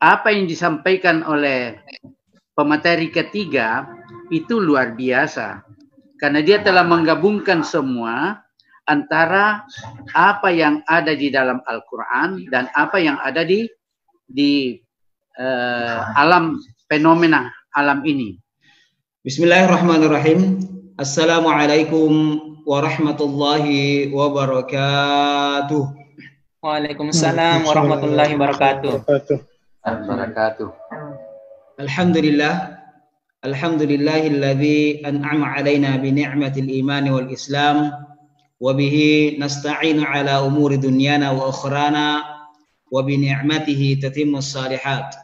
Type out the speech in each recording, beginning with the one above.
apa yang disampaikan oleh pemateri ketiga itu luar biasa. Karena dia telah menggabungkan semua antara apa yang ada di dalam Al-Quran dan apa yang ada di alam fenomena alam ini. Bismillahirrahmanirrahim. Assalamualaikum warahmatullahi wabarakatuh. Waalaikumsalam warahmatullahi wabarakatuh. Alhamdulillah. Alhamdulillahilladzi an'ama 'alaina bi ni'matil iman wal islam wa bihi nasta'inu 'ala umuri dunyana wa ukhrana wa bi ni'matihi tatimmus shalihat.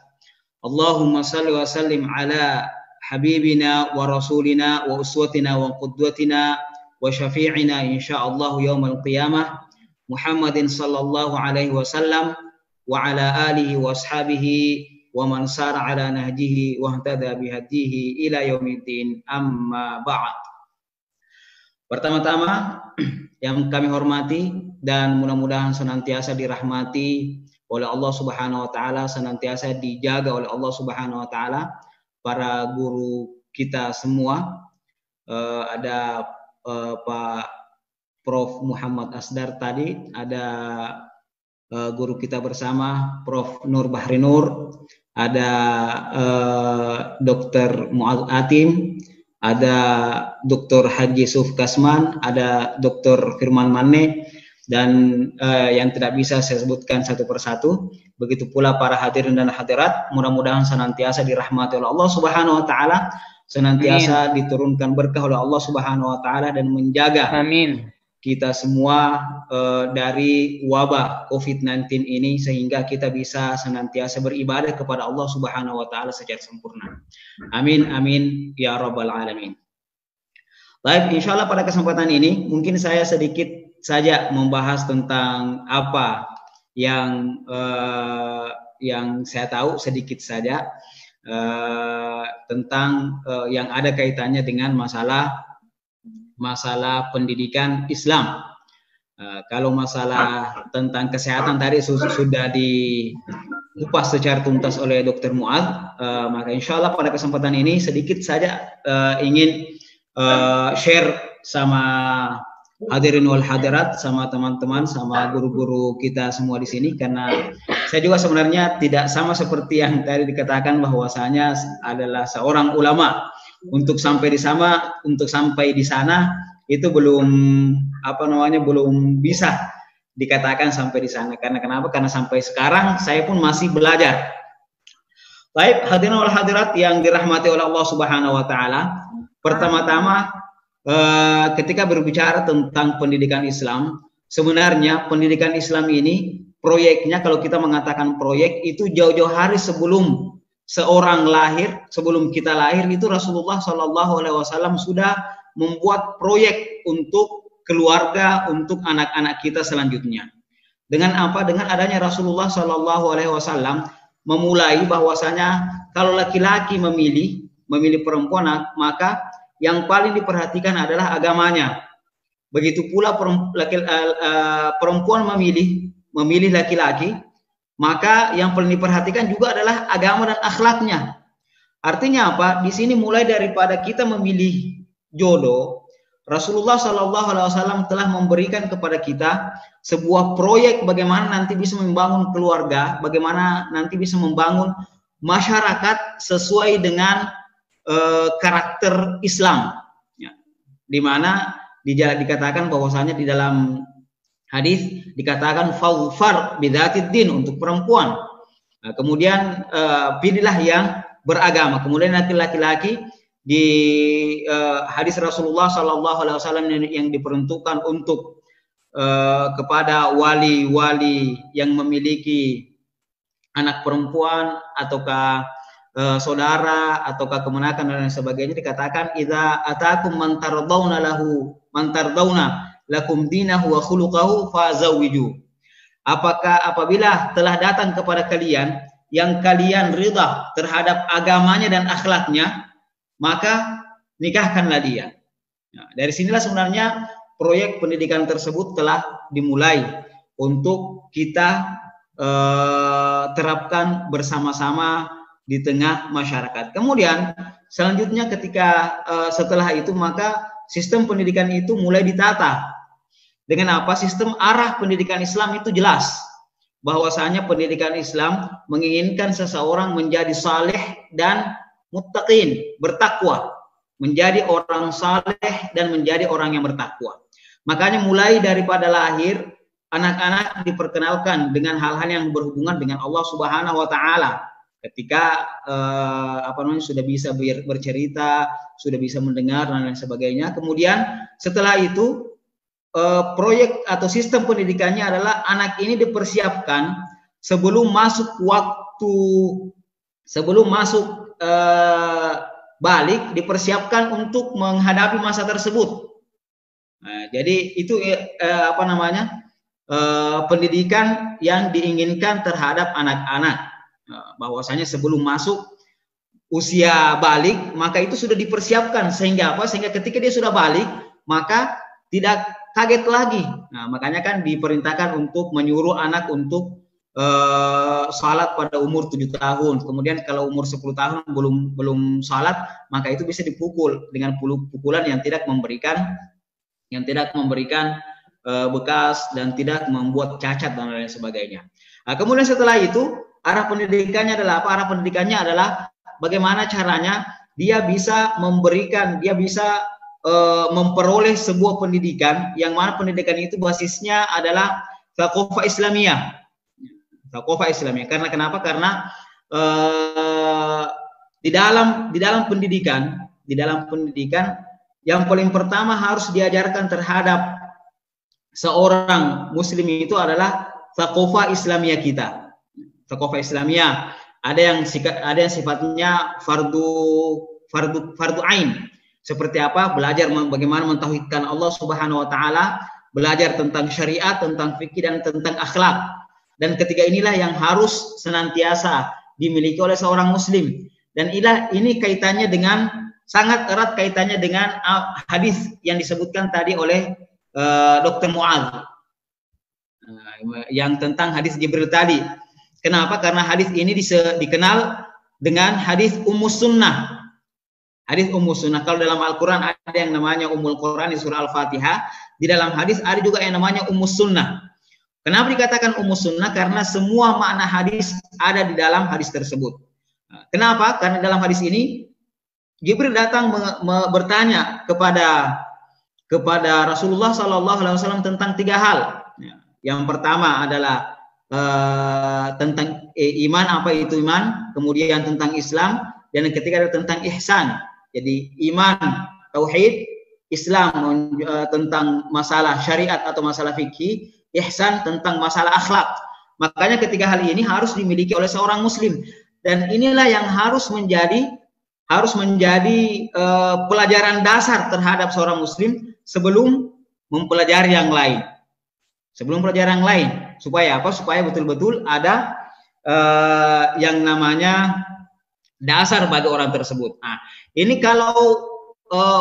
Allahumma salli wa sallim 'ala habibina wa rasulina wa uswatina wa qudwatina wa syafi'ina insyaallah yaumal qiyamah Muhammadin sallallahu alaihi wasallam wa ala alihi wa ashabihi wa man sara ala nahjihi wa ihtada bihadihi ila yaumiddin, amma ba'd. Pertama-tama yang kami hormati dan mudah-mudahan senantiasa dirahmati oleh Allah Subhanahu wa taala, senantiasa dijaga oleh Allah Subhanahu wa taala, para guru kita semua, ada Pak Prof Muhammad Asdar tadi, ada guru kita bersama Prof Nur Bahri Nur, ada Dr. Mu'ad Atim, ada Dr. Haji Suf Kasman, ada Dr. Firman Manne, dan yang tidak bisa saya sebutkan satu persatu. Begitu pula para hadirin dan hadirat, mudah-mudahan senantiasa dirahmati oleh Allah Subhanahu wa taala, senantiasa diturunkan berkah oleh Allah Subhanahu wa taala dan menjaga kita semua dari wabah COVID-19 ini, sehingga kita bisa senantiasa beribadah kepada Allah Subhanahu wa taala secara sempurna. Amin amin ya rabbal alamin. Baik, insyaallah pada kesempatan ini mungkin saya sedikit saja membahas tentang apa yang saya tahu, sedikit saja tentang yang ada kaitannya dengan masalah pendidikan Islam. Kalau masalah tentang kesehatan tadi sudah dikupas secara tuntas oleh Dr. Mu'ad, maka insya Allah pada kesempatan ini sedikit saja ingin share sama hadirin wal hadirat, sama teman-teman, sama guru-guru kita semua di sini, karena saya juga sebenarnya tidak sama seperti yang tadi dikatakan bahwasanya adalah seorang ulama. Untuk sampai di sana itu belum belum bisa dikatakan sampai di sana. Karena kenapa? Karena sampai sekarang saya pun masih belajar. Baik, hadirin wal hadirat yang dirahmati oleh Allah Subhanahu wa taala. Pertama-tama ketika berbicara tentang pendidikan Islam, sebenarnya pendidikan Islam ini proyeknya, kalau kita mengatakan proyek, itu jauh-jauh hari sebelum seorang lahir, sebelum kita lahir, itu Rasulullah Shallallahu Alaihi Wasallam sudah membuat proyek untuk keluarga, untuk anak-anak kita selanjutnya. Dengan apa? Dengan adanya Rasulullah Shallallahu Alaihi Wasallam memulai bahwasanya kalau laki-laki memilih perempuan, maka yang paling diperhatikan adalah agamanya. Begitu pula perempuan memilih laki-laki, maka yang paling diperhatikan juga adalah agama dan akhlaknya. Artinya apa? Di sini mulai daripada kita memilih jodoh, Rasulullah Shallallahu Alaihi Wasallam telah memberikan kepada kita sebuah proyek bagaimana nanti bisa membangun keluarga, bagaimana nanti bisa membangun masyarakat sesuai dengan karakter Islam. Ya. Di mana dikatakan bahwasanya di dalam hadis dikatakan fawfar bidzatid din, untuk perempuan. Nah, kemudian pilihlah yang beragama. Kemudian nanti laki-laki di hadis Rasulullah Shallallahu Alaihi Wasallam yang diperuntukkan untuk kepada wali-wali yang memiliki anak perempuan ataukah saudara ataukah kemenakan dan sebagainya, dikatakan idza atakum man tardawna lakum dinahu wa khuluquhu fazawiju. Apabila telah datang kepada kalian yang kalian ridha terhadap agamanya dan akhlaknya, maka nikahkanlah dia. Nah, dari sinilah sebenarnya proyek pendidikan tersebut telah dimulai untuk kita terapkan bersama-sama di tengah masyarakat. Kemudian selanjutnya ketika setelah itu maka sistem pendidikan itu mulai ditata. Dengan apa? Sistem arah pendidikan Islam itu jelas. Bahwasanya pendidikan Islam menginginkan seseorang menjadi saleh dan muttaqin, bertakwa. Menjadi orang saleh dan menjadi orang yang bertakwa. Makanya mulai daripada lahir, anak-anak diperkenalkan dengan hal-hal yang berhubungan dengan Allah Subhanahu wa taala. Ketika sudah bisa bercerita, sudah bisa mendengar dan lain sebagainya. Kemudian setelah itu proyek atau sistem pendidikannya adalah anak ini dipersiapkan sebelum masuk balik, dipersiapkan untuk menghadapi masa tersebut. Nah, jadi itu pendidikan yang diinginkan terhadap anak-anak. Bahwasanya sebelum masuk usia balik maka itu sudah dipersiapkan sehingga apa? Sehingga ketika dia sudah balik maka tidak kaget lagi. Nah, makanya kan diperintahkan untuk menyuruh anak untuk salat pada umur 7 tahun. Kemudian kalau umur 10 tahun belum salat maka itu bisa dipukul dengan pukulan yang tidak memberikan bekas dan tidak membuat cacat dan lain sebagainya. Nah, kemudian setelah itu arah pendidikannya adalah apa? Arah pendidikannya adalah bagaimana caranya dia bisa memperoleh sebuah pendidikan yang mana pendidikan itu basisnya adalah thaqafah Islamiyah. Thaqafah Islamiyah. Karena kenapa? Karena di dalam pendidikan yang paling pertama harus diajarkan terhadap seorang muslim itu adalah thaqafah Islamiyah kita. Thaqafah Islamiyah ada yang sifatnya fardu ain. Seperti apa? Belajar bagaimana mentauhidkan Allah Subhanahu wa taala, belajar tentang syariat, tentang fikih dan tentang akhlak. Dan ketiga inilah yang harus senantiasa dimiliki oleh seorang muslim. Dan ini kaitannya dengan sangat erat kaitannya dengan hadis yang disebutkan tadi oleh Dr. Muadz. Yang tentang hadis Jibril tadi. Kenapa? Karena hadis ini dikenal dengan hadis Ummus Sunnah. Hadis Ummus Sunnah. Kalau dalam Al-Quran ada yang namanya Ummul Quran di surah Al-Fatihah. Di dalam hadis ada juga yang namanya Ummus Sunnah. Kenapa dikatakan Ummus Sunnah? Karena semua makna hadis ada di dalam hadis tersebut. Kenapa? Karena dalam hadis ini Jibril datang bertanya kepada Rasulullah SAW tentang 3 hal. Yang pertama adalah tentang iman, apa itu iman, kemudian tentang Islam, dan yang ketiga adalah tentang ihsan. Jadi iman, tauhid, Islam tentang masalah syariat atau masalah fikih, ihsan tentang masalah akhlak. Makanya ketiga hal ini harus dimiliki oleh seorang muslim, dan inilah yang harus menjadi pelajaran dasar terhadap seorang muslim sebelum mempelajari yang lain. Sebelum pelajaran lain, supaya apa? Supaya betul-betul ada yang namanya dasar bagi orang tersebut. Nah, ini kalau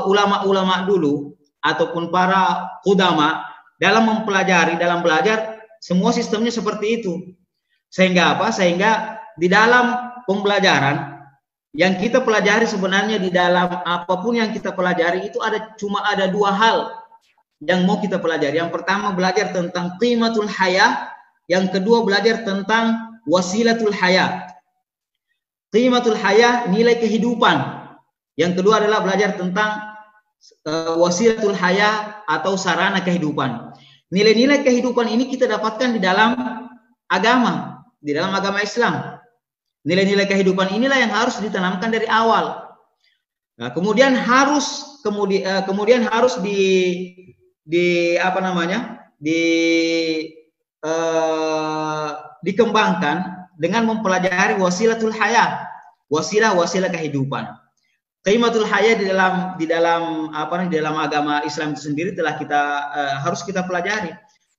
ulama-ulama dulu ataupun para qudama dalam belajar, semua sistemnya seperti itu. Sehingga apa? Sehingga di dalam pembelajaran yang kita pelajari sebenarnya di dalam apapun yang kita pelajari itu cuma ada 2 hal yang mau kita pelajari. Yang pertama belajar tentang qimatul hayah, yang kedua belajar tentang wasilatul hayah. Qimatul hayah, nilai kehidupan. Yang kedua adalah belajar tentang wasilatul hayah atau sarana kehidupan. Nilai-nilai kehidupan ini kita dapatkan di dalam agama Islam. Nilai-nilai kehidupan inilah yang harus ditanamkan dari awal. Nah, kemudian harus dikembangkan dengan mempelajari wasilatul hayah, wasilah kehidupan. Qimatul hayah di dalam agama Islam itu sendiri harus kita pelajari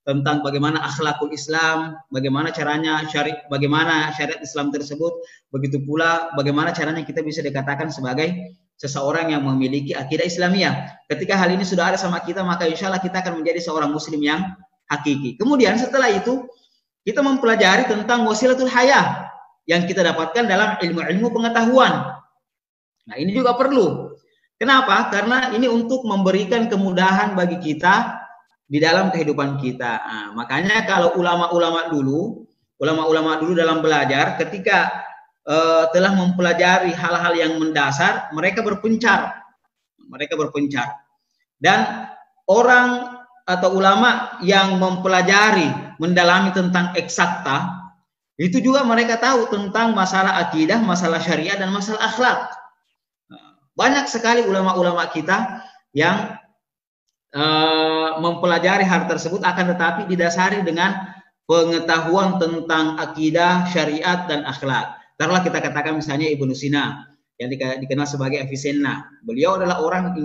tentang bagaimana akhlakul Islam, bagaimana bagaimana syariat Islam tersebut, begitu pula bagaimana caranya kita bisa dikatakan sebagai seseorang yang memiliki akidah Islamiyah. Ketika hal ini sudah ada sama kita, maka insya Allah kita akan menjadi seorang muslim yang hakiki. Kemudian setelah itu kita mempelajari tentang wasilatul hayah yang kita dapatkan dalam ilmu-ilmu pengetahuan. Nah, ini juga perlu. Kenapa? Karena ini untuk memberikan kemudahan bagi kita di dalam kehidupan kita. Nah, makanya kalau ulama-ulama dulu dalam belajar, ketika telah mempelajari hal-hal yang mendasar, mereka berpencar. Dan orang atau ulama yang mempelajari, mendalami tentang eksakta, itu juga mereka tahu tentang masalah akidah, masalah syariah, dan masalah akhlak. Banyak sekali ulama-ulama kita yang mempelajari hal tersebut, akan tetapi didasari dengan pengetahuan tentang akidah, syariat, dan akhlak. Taruhlah kita katakan misalnya Ibnu Sina yang dikenal sebagai Avicenna. Beliau adalah orang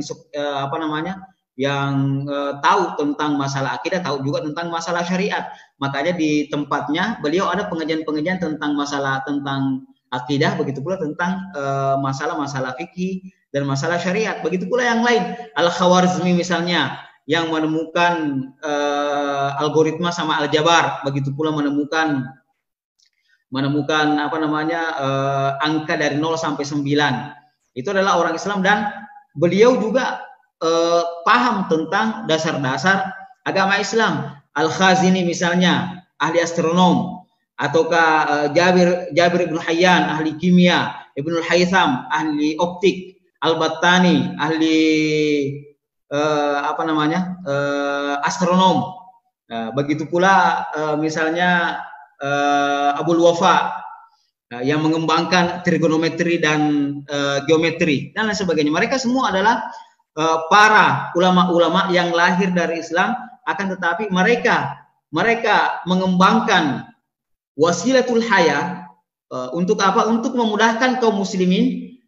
yang tahu tentang masalah akidah, tahu juga tentang masalah syariat. Makanya di tempatnya beliau ada pengajian-pengajian tentang masalah tentang akidah, begitu pula tentang masalah-masalah fikih dan masalah syariat. Begitu pula yang lain, Al-Khawarizmi misalnya yang menemukan algoritma sama aljabar, begitu pula menemukan angka dari 0 sampai 9. Itu adalah orang Islam, dan beliau juga paham tentang dasar-dasar agama Islam. Al-Khazini misalnya ahli astronom, ataukah Jabir Ibn Hayyan ahli kimia, Ibnul Haytham ahli optik, Al-Battani ahli astronom. Begitu pula misalnya Abul Wafa yang mengembangkan trigonometri dan geometri dan lain sebagainya. Mereka semua adalah para ulama-ulama yang lahir dari Islam, akan tetapi mereka mengembangkan wasilatul hayah untuk apa? Untuk memudahkan kaum muslimin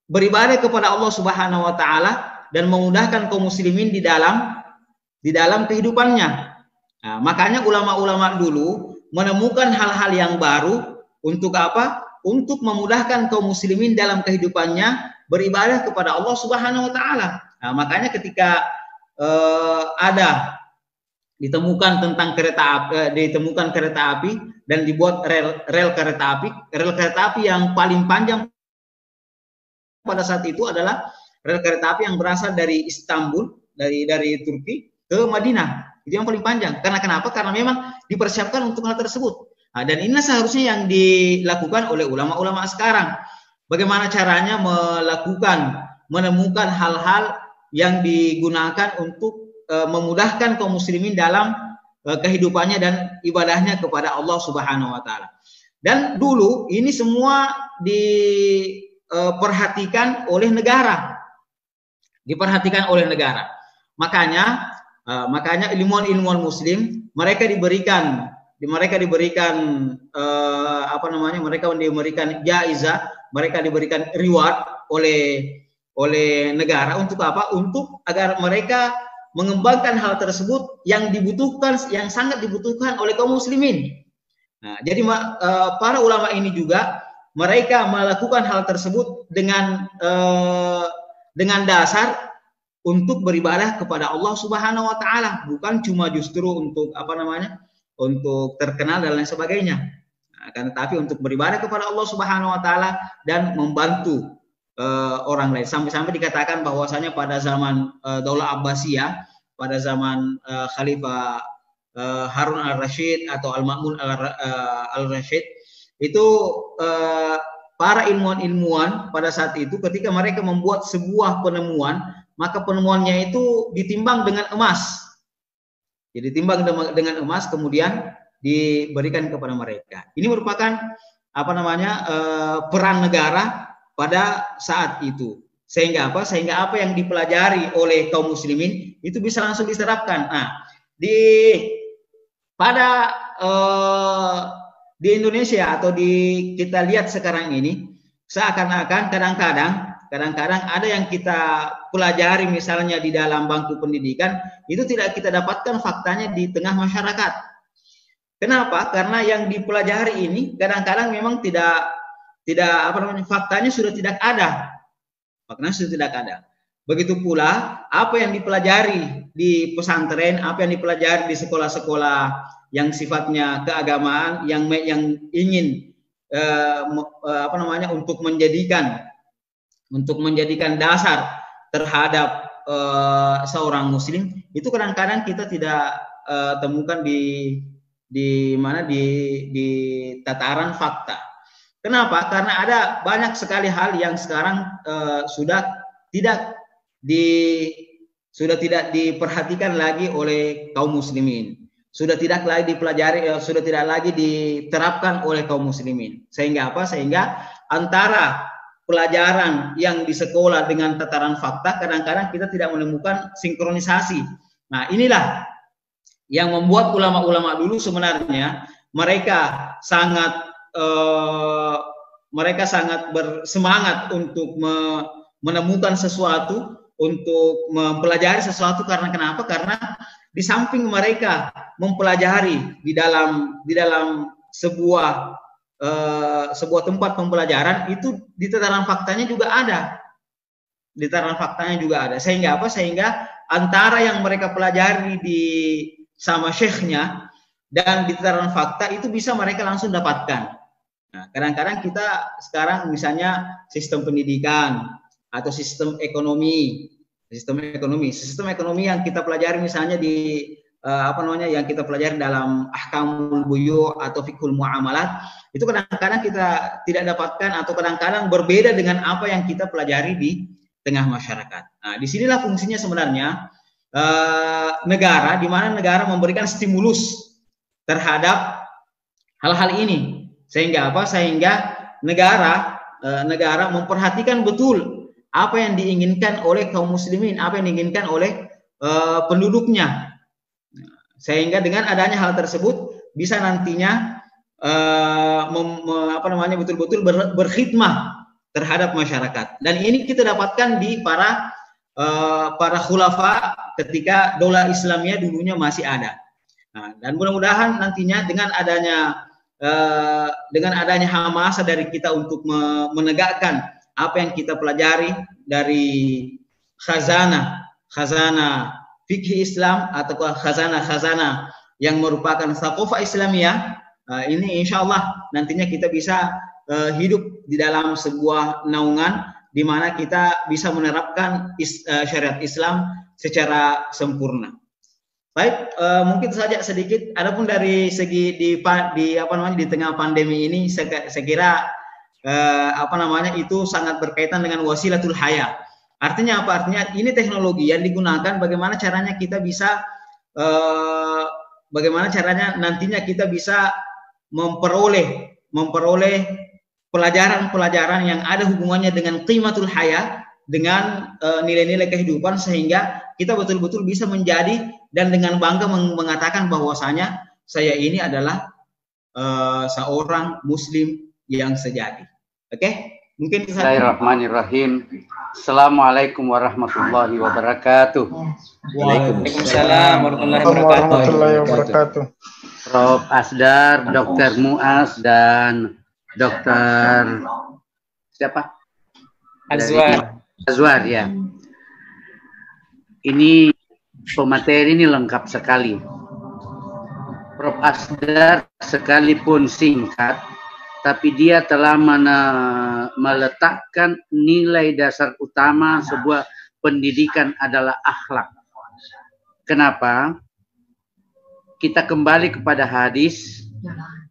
beribadah kepada Allah Subhanahu wa taala dan memudahkan kaum muslimin di dalam kehidupannya. Nah, makanya ulama-ulama dulu menemukan hal-hal yang baru untuk apa? Untuk memudahkan kaum muslimin dalam kehidupannya beribadah kepada Allah Subhanahu wa taala. Nah, makanya ketika ditemukan kereta api dan dibuat rel kereta api yang paling panjang pada saat itu adalah rel kereta api yang berasal dari Istanbul, dari Turki ke Madinah. Itu yang paling panjang. Karena kenapa? Karena memang dipersiapkan untuk hal tersebut. Nah, dan inilah seharusnya yang dilakukan oleh ulama-ulama sekarang. Bagaimana caranya menemukan hal-hal yang digunakan untuk memudahkan kaum muslimin dalam kehidupannya dan ibadahnya kepada Allah Subhanahu wa taala. Dan dulu ini semua diperhatikan oleh negara. Makanya ilmuwan muslim mereka diberikan jaizah, mereka diberikan reward oleh negara untuk apa? Untuk agar mereka mengembangkan hal tersebut yang sangat dibutuhkan oleh kaum muslimin. Nah, jadi para ulama ini juga mereka melakukan hal tersebut dengan dasar untuk beribadah kepada Allah Subhanahu wa taala, bukan cuma justru untuk untuk terkenal dan lain sebagainya. Akan tetapi untuk beribadah kepada Allah Subhanahu wa taala dan membantu orang lain. Sampai-sampai dikatakan bahwasanya pada zaman Daulah Abbasiyah, pada zaman Khalifah Harun al-Rashid atau Al-Ma'mun al-Rashid, itu para ilmuwan pada saat itu ketika mereka membuat sebuah penemuan, maka penemuannya itu ditimbang dengan emas. Jadi ditimbang dengan emas kemudian diberikan kepada mereka. Ini merupakan peran negara pada saat itu. Sehingga apa yang dipelajari oleh kaum muslimin itu bisa langsung diterapkan. Nah, di Indonesia atau kita lihat sekarang ini seakan-akan kadang-kadang ada yang kita pelajari misalnya di dalam bangku pendidikan itu tidak kita dapatkan faktanya di tengah masyarakat. Kenapa? Karena yang dipelajari ini kadang-kadang memang faktanya sudah tidak ada. Begitu pula apa yang dipelajari di pesantren, apa yang dipelajari di sekolah-sekolah yang sifatnya keagamaan yang ingin untuk menjadikan dasar terhadap seorang muslim, itu kadang-kadang kita tidak temukan di tataran fakta. Kenapa? Karena ada banyak sekali hal yang sekarang sudah tidak diperhatikan lagi oleh kaum muslimin, sudah tidak lagi dipelajari, sudah tidak lagi diterapkan oleh kaum muslimin. Sehingga apa? Sehingga antara pelajaran yang di sekolah dengan tataran fakta kadang-kadang kita tidak menemukan sinkronisasi. Nah, inilah yang membuat ulama-ulama dulu sebenarnya mereka sangat bersemangat untuk menemukan sesuatu, untuk mempelajari sesuatu. Karena kenapa? Karena di samping mereka mempelajari di dalam sebuah tempat pembelajaran, itu di tataran faktanya juga ada. Sehingga apa? Sehingga antara yang mereka pelajari sama syekhnya dan di tataran fakta itu bisa mereka langsung dapatkan. Nah, kadang-kadang kita sekarang misalnya sistem pendidikan atau sistem ekonomi yang kita pelajari misalnya yang kita pelajari dalam ahkamul buyu atau fiqhul muamalat, itu kadang-kadang kita tidak dapatkan atau kadang-kadang berbeda dengan apa yang kita pelajari di tengah masyarakat. Nah, disinilah fungsinya sebenarnya negara, di mana negara memberikan stimulus terhadap hal-hal ini. Sehingga apa? Sehingga negara memperhatikan betul apa yang diinginkan oleh kaum muslimin, apa yang diinginkan oleh penduduknya. Sehingga dengan adanya hal tersebut bisa nantinya betul-betul berkhidmah terhadap masyarakat. Dan ini kita dapatkan di para khulafa ketika daulah Islamiyah dulunya masih ada. Nah, dan mudah-mudahan nantinya dengan adanya hamasa dari kita untuk menegakkan apa yang kita pelajari dari khazanah fikih Islam atau khazanah yang merupakan thaqafah Islamiyah, ini insya Allah nantinya kita bisa hidup di dalam sebuah naungan di mana kita bisa menerapkan syariat Islam secara sempurna. Baik, mungkin saja sedikit. Adapun dari segi di tengah pandemi ini, saya kira itu sangat berkaitan dengan wasilatul haya. Artinya apa? Artinya ini teknologi yang digunakan, bagaimana caranya kita bisa nantinya kita bisa memperoleh pelajaran-pelajaran yang ada hubungannya dengan qimatul haya, dengan nilai-nilai kehidupan, sehingga kita betul-betul bisa menjadi dan dengan bangga mengatakan bahwasanya saya ini adalah seorang muslim yang sejati. Oke? Mungkin Bismillahirrahmanirrahim. Assalamualaikum warahmatullahi wabarakatuh. Waalaikumsalam warahmatullahi wabarakatuh. Prof. Asdar, Dr. Muaz, dan Dr. siapa? Azwar, ya. Ini pemateri ini lengkap sekali. Prof. Asdar sekalipun singkat, tapi dia telah meletakkan nilai dasar utama sebuah pendidikan adalah akhlak. Kenapa? Kita kembali kepada hadis,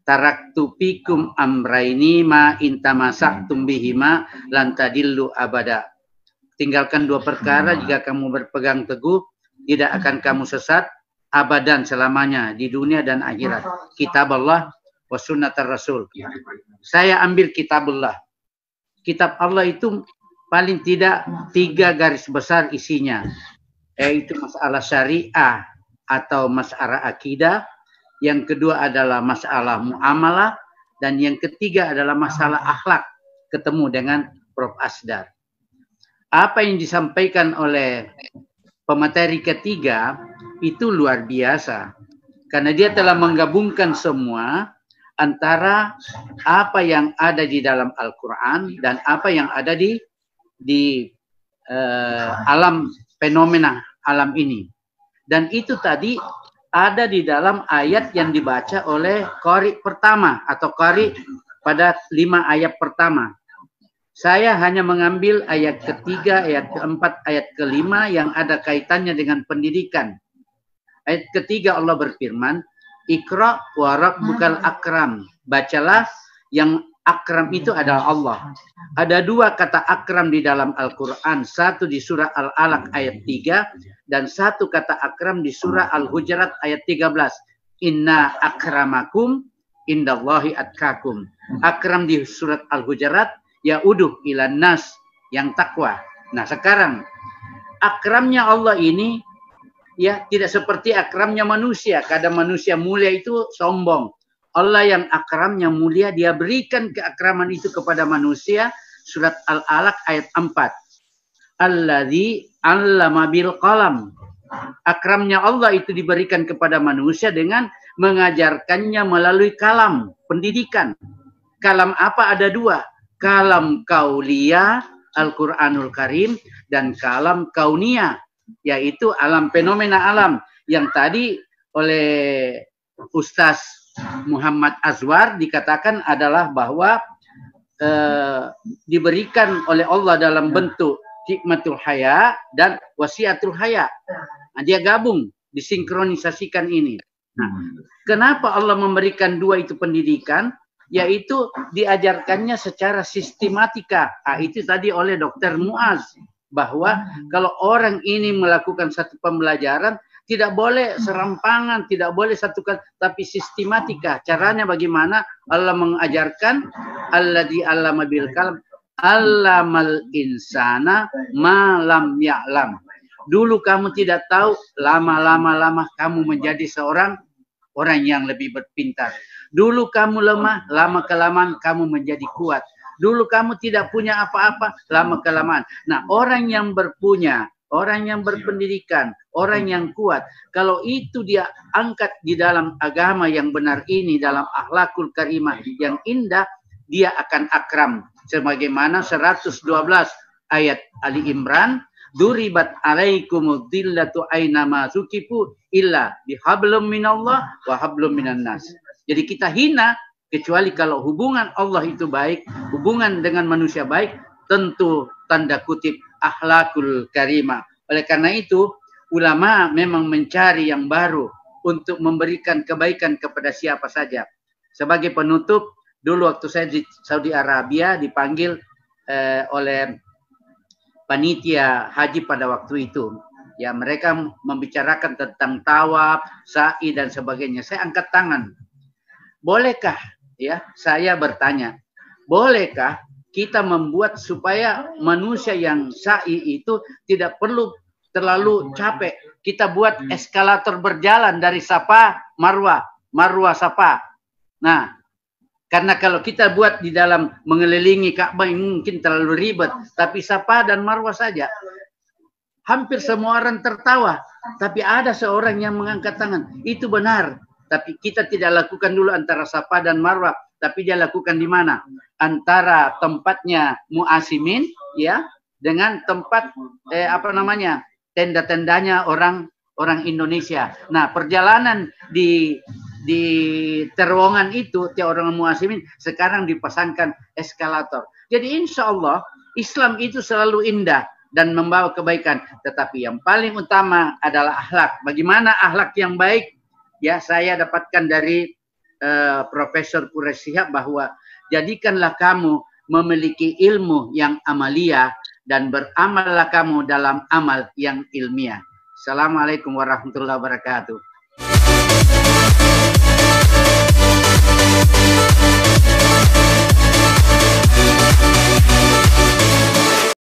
taraktu fikum amraini ma intamasaktum bihima lan tadillu abada. Tinggalkan dua perkara, jika kamu berpegang teguh tidak akan kamu sesat abadan, selamanya, di dunia dan akhirat. Kitab Allah wa sunnatar Rasul. Saya ambil kitabullah. Kitab Allah itu paling tidak 3 garis besar isinya, yaitu masalah syariah atau masalah akidah, yang kedua adalah masalah muamalah, dan yang ketiga adalah masalah akhlak. Ketemu dengan Prof. Asdar. Apa yang disampaikan oleh pemateri ketiga itu luar biasa, karena dia telah menggabungkan semua antara apa yang ada di dalam Al-Quran dan apa yang ada di alam fenomena alam ini. Dan itu tadi ada di dalam ayat yang dibaca oleh qari pertama atau qari pada 5 ayat pertama. Saya hanya mengambil ayat ketiga, ayat keempat, ayat kelima yang ada kaitannya dengan pendidikan. Ayat ketiga Allah berfirman, Iqra wa rabbukal akram. Bacalah, yang akram itu adalah Allah. Ada 2 kata akram di dalam Al-Quran. Satu di surah Al-Alaq ayat 3 dan 1 kata akram di surah Al-Hujurat ayat 13. Inna akramakum indallahi atqakum. Akram di surat Al-Hujurat ya'uduh ilan nas, yang takwa. Nah, sekarang akramnya Allah ini ya tidak seperti akramnya manusia. Kadang manusia mulia itu sombong. Allah yang akramnya mulia, dia berikan keakraman itu kepada manusia. Surat Al-Alaq ayat 4. Alladzi 'allama bil qalam. Akramnya Allah itu diberikan kepada manusia dengan mengajarkannya melalui kalam, pendidikan. Kalam apa? Ada 2. Kalam kauliyah, Al-Quranul Karim, dan kalam kauniyah, yaitu alam, fenomena alam. Yang tadi oleh Ustaz Muhammad Azwar dikatakan adalah bahwa diberikan oleh Allah dalam bentuk hikmatul haya dan wasiatul haya. Nah, dia gabung, disinkronisasikan ini. Nah, kenapa Allah memberikan 2 itu pendidikan? Yaitu diajarkannya secara sistematika. Nah, itu tadi oleh Dr. Muaz, bahwa kalau orang ini melakukan satu pembelajaran, tidak boleh serampangan, tidak boleh satukan, tapi sistematika. Caranya bagaimana? Allah mengajarkan, alladzi 'allama bil qalam, 'allamal insana ma lam ya'lam. Dulu kamu tidak tahu, lama-lama kamu menjadi seorang orang yang lebih berpintar. Dulu kamu lemah, lama-kelamaan kamu menjadi kuat. Dulu kamu tidak punya apa-apa, lama-kelamaan. Nah, orang yang berpunya, orang yang berpendidikan, orang yang kuat, kalau itu dia angkat di dalam agama yang benar ini, dalam akhlakul karimah yang indah, dia akan akram. Sebagaimana 112 ayat Ali Imran, duribat alaikumud dillatu aynama sukifu illa bihablum minallah wa hablum minan nas. Jadi kita hina kecuali kalau hubungan Allah itu baik, hubungan dengan manusia baik, tentu tanda kutip akhlakul karimah. Oleh karena itu, ulama memang mencari yang baru untuk memberikan kebaikan kepada siapa saja. Sebagai penutup, dulu waktu saya di Saudi Arabia dipanggil oleh panitia haji pada waktu itu. Ya, mereka membicarakan tentang tawaf, sa'i dan sebagainya. Saya angkat tangan. Bolehkah, ya, saya bertanya, bolehkah kita membuat supaya manusia yang sa'i itu tidak perlu terlalu capek. Kita buat eskalator berjalan dari Safa, Marwah, Marwah, Safa. Nah, karena kalau kita buat di dalam mengelilingi Ka'bah mungkin terlalu ribet. Tapi Safa dan Marwah saja. Hampir semua orang tertawa. Tapi ada seorang yang mengangkat tangan. Itu benar. Tapi kita tidak lakukan dulu antara Safa dan Marwah. Tapi dia lakukan di mana? Antara tempatnya Mu'asimin, ya, dengan tempat tenda-tendanya orang Indonesia. Nah, perjalanan di terowongan itu tiap orang Mu'asimin sekarang dipasangkan eskalator. Jadi insya Allah Islam itu selalu indah dan membawa kebaikan. Tetapi yang paling utama adalah akhlak. Bagaimana akhlak yang baik? Ya, saya dapatkan dari Profesor Quraish Shihab bahwa jadikanlah kamu memiliki ilmu yang amaliyah dan beramallah kamu dalam amal yang ilmiah. Assalamualaikum warahmatullahi wabarakatuh.